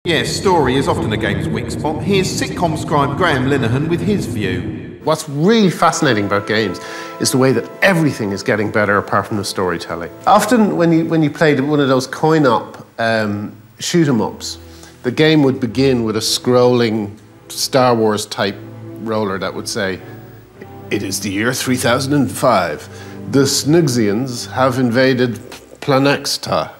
Yes, story is often a game's weak spot. Here's sitcom scribe Graham Linehan with his view. What's really fascinating about games is the way that everything is getting better apart from the storytelling. Often when you played one of those coin-op shoot-em-ups, the game would begin with a scrolling Star Wars type roller that would say, "It is the year 3005. The Snugsians have invaded Planexta.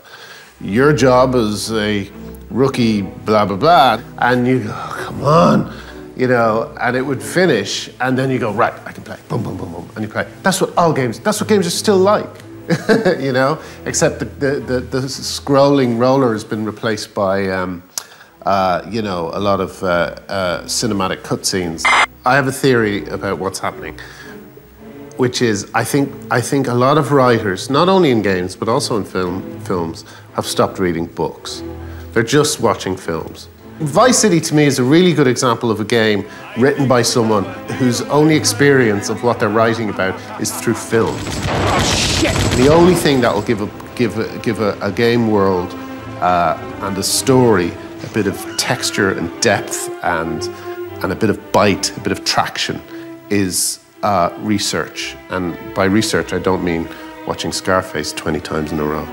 Your job as a rookie, blah, blah, blah." And you go, oh, come on, you know, and it would finish, and then you go, right, I can play, boom, boom, boom, boom, and you play. That's what games are still like, you know, except the scrolling roller has been replaced by, you know, a lot of cinematic cutscenes. I have a theory about what's happening, which is I think a lot of writers, not only in games, but also in films, have stopped reading books. They're just watching films. Vice City, to me, is a really good example of a game written by someone whose only experience of what they're writing about is through films. Oh, shit! The only thing that will give a game world and a story a bit of texture and depth and a bit of bite, a bit of traction, is research. And by research, I don't mean watching Scarface 20 times in a row.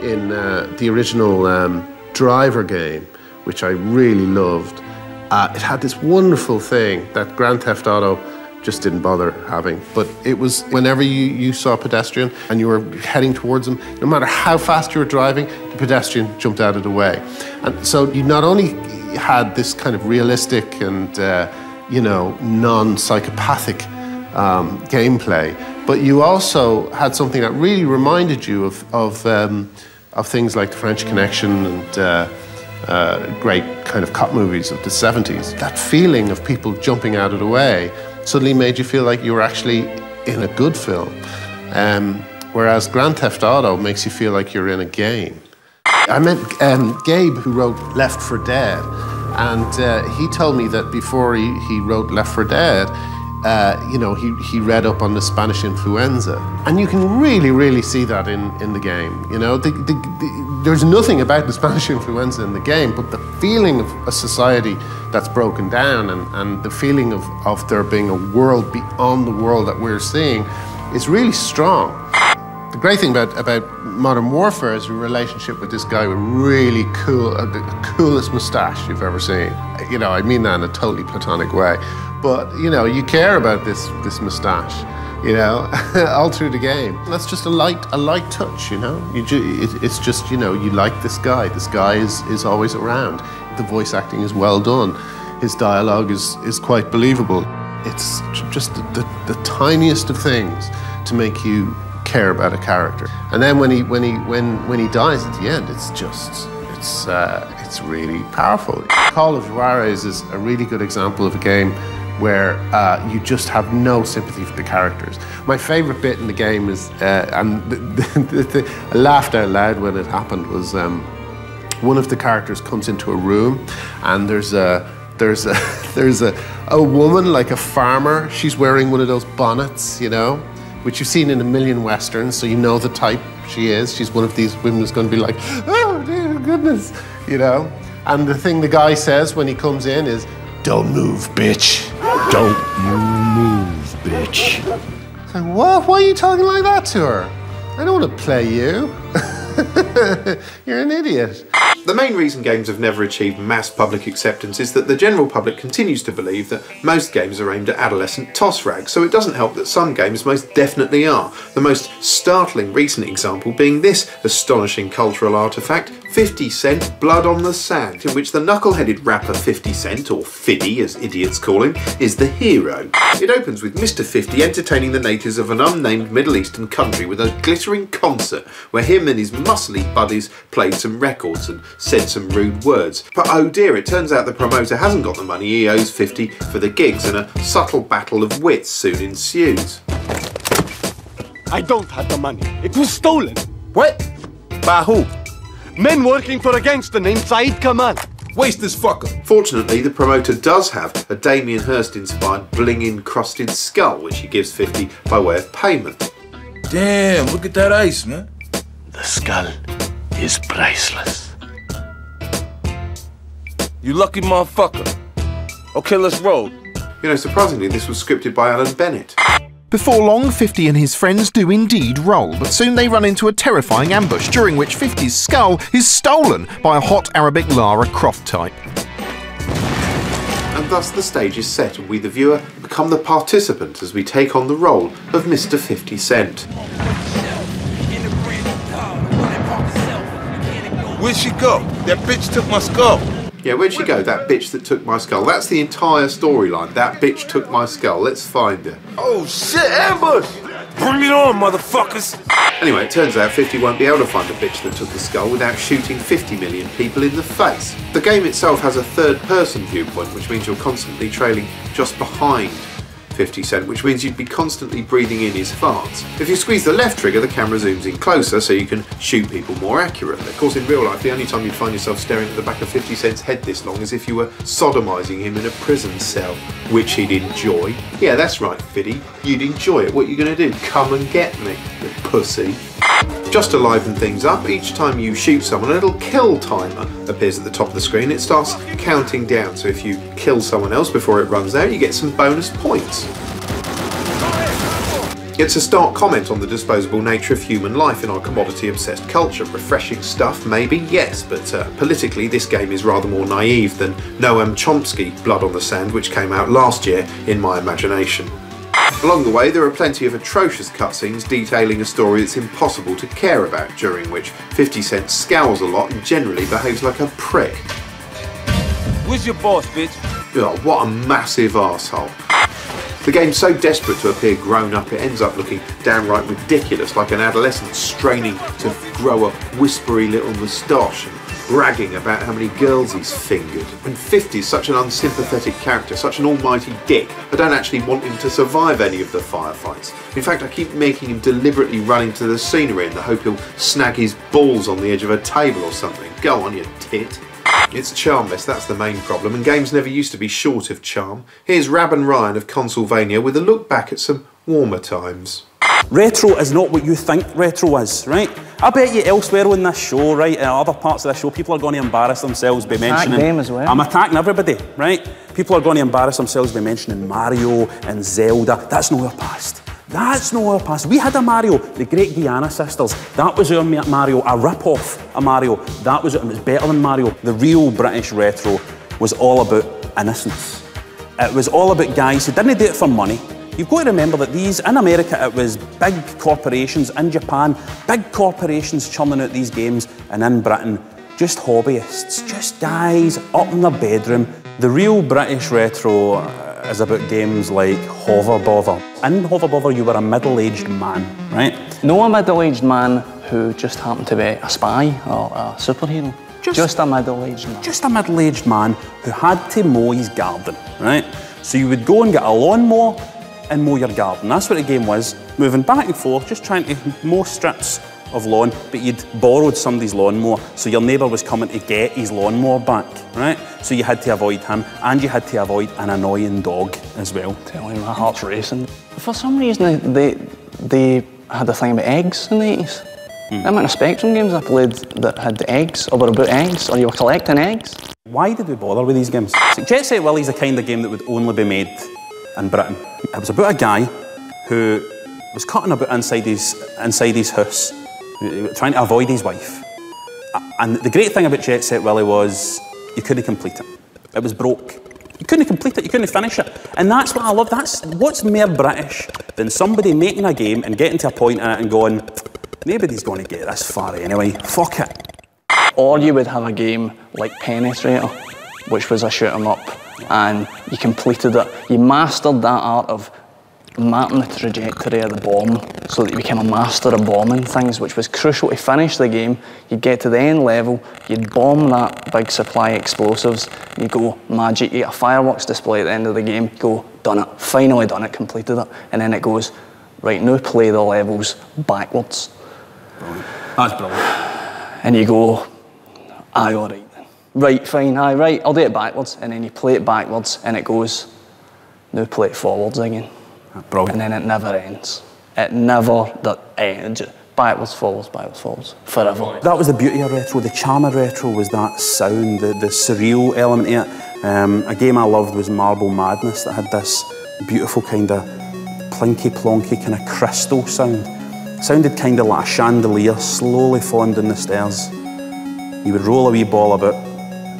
In the original Driver game, which I really loved, it had this wonderful thing that Grand Theft Auto just didn't bother having. But it was whenever you saw a pedestrian and you were heading towards them, no matter how fast you were driving, the pedestrian jumped out of the way. And so you not only had this kind of realistic and you know, non-psychopathic gameplay, but you also had something that really reminded you of things like The French Connection and great kind of cop movies of the 70s. That feeling of people jumping out of the way suddenly made you feel like you were actually in a good film. Whereas Grand Theft Auto makes you feel like you're in a game. I met Gabe, who wrote Left 4 Dead, and he told me that before he wrote Left 4 Dead, you know, he read up on the Spanish influenza. And you can really, really see that in the game. You know, there's nothing about the Spanish influenza in the game, but the feeling of a society that's broken down and the feeling of there being a world beyond the world that we're seeing is really strong. The great thing about Modern Warfare is your relationship with this guy with really cool, the coolest moustache you've ever seen. You know, I mean that in a totally platonic way. But, you know, you care about this moustache, you know, all through the game. That's just a light touch, you know. It's just, you know, you like this guy. This guy is always around. The voice acting is well done. His dialogue is quite believable. It's just the tiniest of things to make you care about a character. And then when he dies at the end, it's really powerful. Call of Juarez is a really good example of a game where you just have no sympathy for the characters. My favorite bit in the game is, and I laughed out loud when it happened, was one of the characters comes into a room and there's a woman, like a farmer. She's wearing one of those bonnets, you know, which you've seen in a million westerns, so you know the type she is. She's one of these women who's going to be like, oh dear goodness, you know. And the thing the guy says when he comes in is, "Don't move, bitch. Don't you move, bitch." It's like, what? Why are you talking like that to her? I don't want to play you. You're an idiot. The main reason games have never achieved mass public acceptance is that the general public continues to believe that most games are aimed at adolescent toss rags, so it doesn't help that some games most definitely are. The most startling recent example being this astonishing cultural artefact, 50 Cent Blood on the Sand, in which the knuckle-headed rapper 50 Cent, or Fiddy as idiots call him, is the hero. It opens with Mr. 50 entertaining the natives of an unnamed Middle Eastern country with a glittering concert where him and his muscly buddies played some records and said some rude words. But oh dear, it turns out the promoter hasn't got the money he owes 50 for the gigs, and a subtle battle of wits soon ensues. I don't have the money. It was stolen. What? By who? Men working for a gangster named Saeed Kamal. Waste this fucker. Fortunately, the promoter does have a Damien Hirst-inspired bling-encrusted skull, which he gives 50 by way of payment. Damn, look at that ice, man. The skull is priceless. You lucky motherfucker. Okay, let's roll. You know, surprisingly, this was scripted by Alan Bennett. Before long, 50 and his friends do indeed roll, but soon they run into a terrifying ambush, during which 50's skull is stolen by a hot Arabic Lara Croft type. And thus the stage is set and we, the viewer, become the participant as we take on the role of Mr. 50 Cent. Where'd she go? That bitch took my skull. Yeah, where'd she go? That bitch that took my skull. That's the entire storyline. That bitch took my skull. Let's find her. Oh shit, ambush! Bring it on, motherfuckers! Anyway, it turns out 50 won't be able to find a bitch that took the skull without shooting 50 million people in the face. The game itself has a third-person viewpoint, which means you're constantly trailing just behind 50 Cent, which means you'd be constantly breathing in his farts. If you squeeze the left trigger, the camera zooms in closer so you can shoot people more accurately. Of course, in real life, the only time you'd find yourself staring at the back of 50 Cent's head this long is if you were sodomising him in a prison cell, which he'd enjoy. Yeah, that's right, Fiddy, you'd enjoy it. What are you going to do? Come and get me, you pussy. Just to liven things up, each time you shoot someone, a little kill timer appears at the top of the screen. It starts counting down, so if you kill someone else before it runs out, you get some bonus points. It's a stark comment on the disposable nature of human life in our commodity-obsessed culture. Refreshing stuff, maybe, yes, but politically this game is rather more naive than Noam Chomsky, Blood on the Sand, which came out last year in my imagination. Along the way, there are plenty of atrocious cutscenes detailing a story that's impossible to care about, during which 50 Cent scowls a lot and generally behaves like a prick. Where's your boss, bitch? Oh, what a massive arsehole. The game's so desperate to appear grown up, it ends up looking downright ridiculous, like an adolescent straining to grow a whispery little moustache and bragging about how many girls he's fingered. And 50's such an unsympathetic character, such an almighty dick, I don't actually want him to survive any of the firefights. In fact, I keep making him deliberately run into the scenery in the hope he'll snag his balls on the edge of a table or something. Go on, you tit. It's charmless, that's the main problem, and games never used to be short of charm. Here's Rab and Ryan of Consulvania with a look back at some warmer times. Retro is not what you think retro is, right? I bet you elsewhere on this show, right, in other parts of this show, people are going to embarrass themselves by mentioning... them as well. I'm attacking everybody, right? People are going to embarrass themselves by mentioning Mario and Zelda. That's not our past. That's not our past. We had a Mario, the Great Guiana Sisters. That was our Mario, a rip-off of Mario. That was it, and it was better than Mario. The real British retro was all about innocence. It was all about guys who didn't do it for money. You've got to remember that these, in America, it was big corporations. In Japan, big corporations churning out these games. And in Britain, just hobbyists, just guys up in their bedroom. The real British retro is about games like Hover Bother. In Hover Bother, you were a middle-aged man, right? No, a middle-aged man who just happened to be a spy or a superhero. Just a middle-aged man. Just a middle-aged man who had to mow his garden, right? So you would go and get a lawnmower and mow your garden. That's what the game was, moving back and forth, just trying to mow strips of lawn, but you'd borrowed somebody's lawnmower, so your neighbour was coming to get his lawnmower back, right? So you had to avoid him, and you had to avoid an annoying dog as well. Tell you, my heart's racing. For some reason, they had a thing about eggs in the 80s. The amount of Spectrum games I played that had eggs, or were about eggs, or you were collecting eggs. Why did we bother with these games? So Jet Set Willy's the kind of game that would only be made in Britain. It was about a guy who was cutting about inside his house, trying to avoid his wife. And the great thing about Jet Set Willy was you couldn't complete it. It was broke. You couldn't complete it, you couldn't finish it. And that's what I love. That's what's more British than somebody making a game and getting to a point in it and going, nobody's going to get this far anyway, fuck it. Or you would have a game like Penetrator, which was a shoot 'em up, and you completed it. You mastered that art of mapping the trajectory of the bomb so that you became a master of bombing things, which was crucial to finish the game. You'd get to the end level, you'd bomb that big supply of explosives, you go, magic, you get a fireworks display at the end of the game, you go, done it, finally done it, completed it, and then it goes, right, now play the levels backwards. Brilliant. That's brilliant. And you go, aye, all right then. Right, fine, aye, right, I'll do it backwards, and then you play it backwards, and it goes, now play it forwards again. Brilliant. And then it never ends. It never ends. Backwards, forwards, forever. That was the beauty of retro. The charm of retro was that sound, the surreal element of it. A game I loved was Marble Madness that had this beautiful kind of plinky-plonky kind of crystal sound. Sounded kind of like a chandelier slowly falling down the stairs. You would roll a wee ball about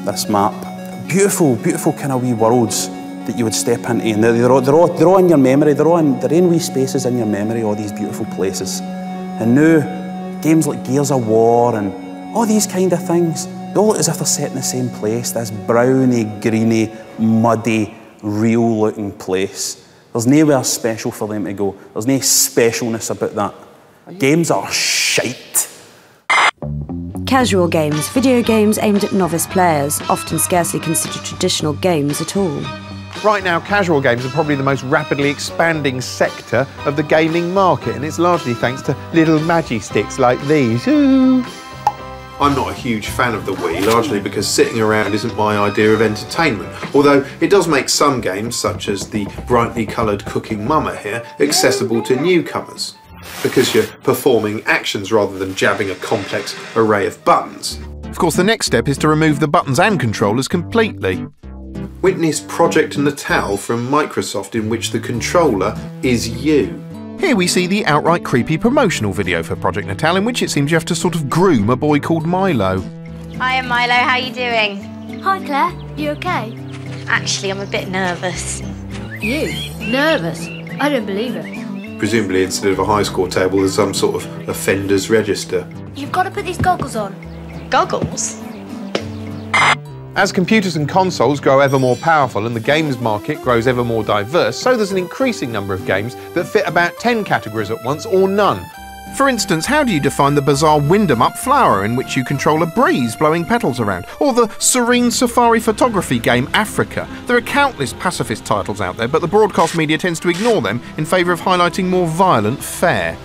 this map. Beautiful, beautiful kind of wee worlds that you would step into, and they're all in your memory. They're in wee spaces in your memory, all these beautiful places. And now, games like Gears of War and all these kind of things, they all look as if they're set in the same place, this browny, greeny, muddy, real-looking place. There's nowhere special for them to go. There's no specialness about that. Games are shite. Casual games, video games aimed at novice players, often scarcely considered traditional games at all. Right now, casual games are probably the most rapidly expanding sector of the gaming market, and it's largely thanks to little magi sticks like these. Ooh. I'm not a huge fan of the Wii, largely because sitting around isn't my idea of entertainment, although it does make some games, such as the brightly coloured Cooking Mama here, accessible to newcomers, because you're performing actions rather than jabbing a complex array of buttons. Of course, the next step is to remove the buttons and controllers completely. Witness Project Natal from Microsoft, in which the controller is you. Here we see the outright creepy promotional video for Project Natal, in which it seems you have to sort of groom a boy called Milo. Hiya Milo, how you doing? Hi Claire, you okay? Actually, I'm a bit nervous. You? Nervous? I don't believe it. Presumably instead of a high score table there's some sort of offenders register. You've got to put these goggles on. Goggles? As computers and consoles grow ever more powerful and the games market grows ever more diverse, so there's an increasing number of games that fit about 10 categories at once or none. For instance, how do you define the bizarre wind-em-up flower in which you control a breeze blowing petals around? Or the serene safari photography game Africa? There are countless pacifist titles out there, but the broadcast media tends to ignore them in favour of highlighting more violent fare.